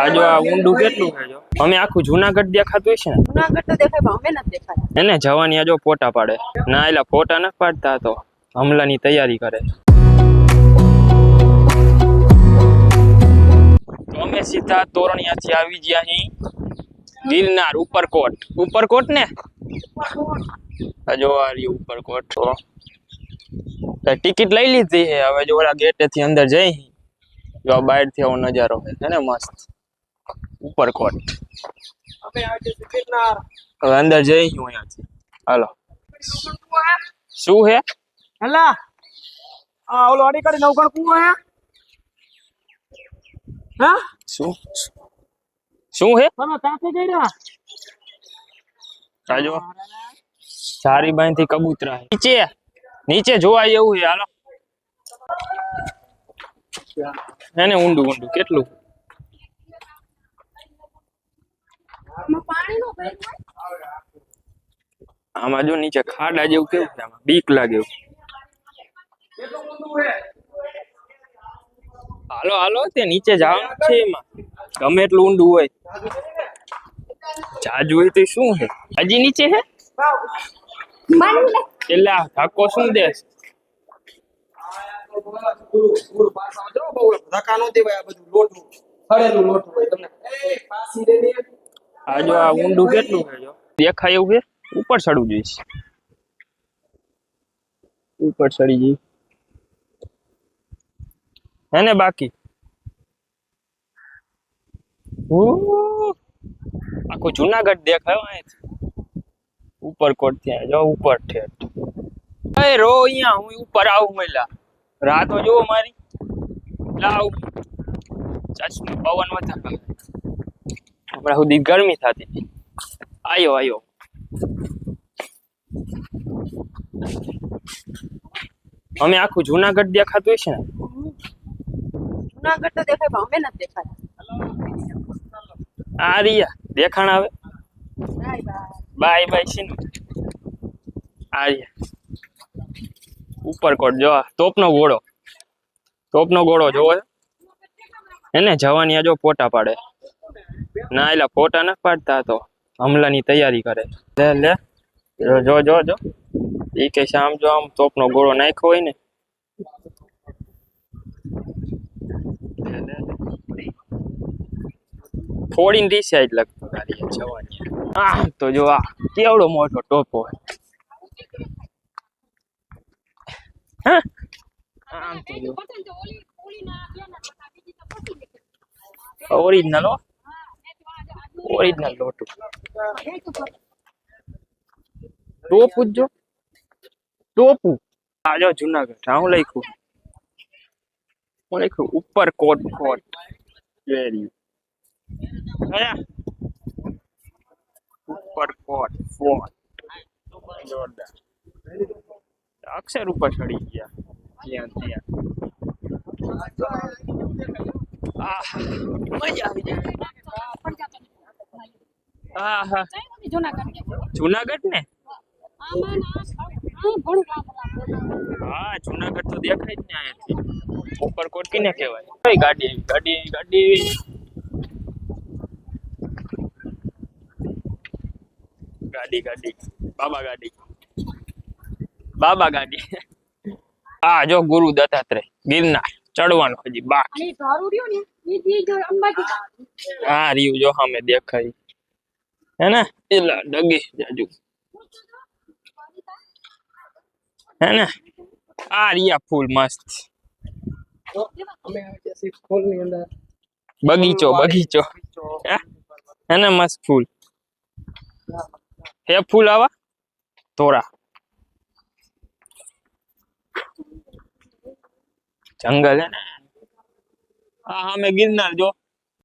આ જો આ ઊંડું કેટલું છે જો અમે આખું જુનાગઢ દેખાતું છે ને જુનાગઢ તો દેખાય પણ અમે નથી દેખાતા એને જવાની આ જો ફોટા પાડે ના એલા ફોટા ન પાડતા તો હમલાની તૈયારી કરે તો અમે સીધા તોરણિયાથી આવી ગયા અહીં ગિરનાર ઉપરકોટ ને આ જો આ રહી ઉપરકોટ તો ટિકિટ લઈ લીધી છે હવે જો ઓલા ગેટેથી અંદર જઈ જો બહાર થી આવો નજારો છે ને મસ્ત ઉપરકોટ હવે અંદર જઈ હું અહીંયાથી હાલો શું હે હલા આ ઓલો અડી કરી નવગણ કુવો હે હા શું હે તમે ત્યાંથી જઈ રહ્યા આજો સારી બાઈ થી કબૂતરા નીચે જોવા એવું છે હાલો એને ઊંડું કેટલું આમાં જો નીચે ખાડા જેવું કેવું છે આમાં બીક લાગે એવું હાલો તે નીચે જવાનું છે એમાં ગમે એટલું ઊંડું હોય જાજુ હોય તો શું છે હજી નીચે છે એટલે ધક્કો શું દે આ જો આ ઊંડું કેટલું છે જો દેખાય એવું છે ઉપર ચડવું જોઈશ ઉપર ચડી જઈ હે ને બાકી આખું જુનાગઢ દેખાય અહીંથી ઉપરકોટ ત્યાં જો ઉપર ઠેઠ અરે રો અહીંયા હું ઉપર આવું મેલા રાતો જોવો મારી લાવ ચાચનું પવન વધારે હમણાં સુધી ગરમી થતી હતી આયો અમે આખું જુનાગઢ દેખાતું છે ને જુનાગઢ તો દેખાય પણ અમે નથી દેખાતા આ રિયા દેખાણ આવે બાય છે ને આ રિયા ઉપરકોટ જો તોપનો ઘોડો જોવો એને જવાની આ જો ફોટા પાડે ના એલા ફોટા ન પાડતા તો હમલાની તૈયારી કરે લે જો એ કે આમ જો આમ તોપનો ઘોડો નાખ્યો હોય ને ફોડીને રિસાઈડ લગતો ગાડી જવાની તો જો આ કેવડો મોટો ટોપો હા આમ તો જો ઓરિજિનલ લોટું ટોપુ આ જો જુનાગઢ હું લખ્યું ઉપરકોટ વેરી ઉપરકોટ ફોર્ટ જોરદાર અક્ષર ઉપર ચડી ગયા ત્યાં મજા આવી જાય હા જુનાગઢ ને હા જુનાગઢ તો દેખાય જ ને અહીંયાથી ઉપરકોટ કેને કહેવાય ગાડી બાબા ગાડી હા જો ગુરુ દત્તાત્રેય ગિરનાર ચડવાનું હજી બાકી હા રહ્યું જો સામે દેખાય હે ને એલા ડગી જાજુ હે ને આ રિયા ફૂલ મસ્ત બગીચો હે ને મસ્ત ફૂલ હે ફૂલ આવા તોરા જંગલ હે ને હા અમે ગિરનાર જો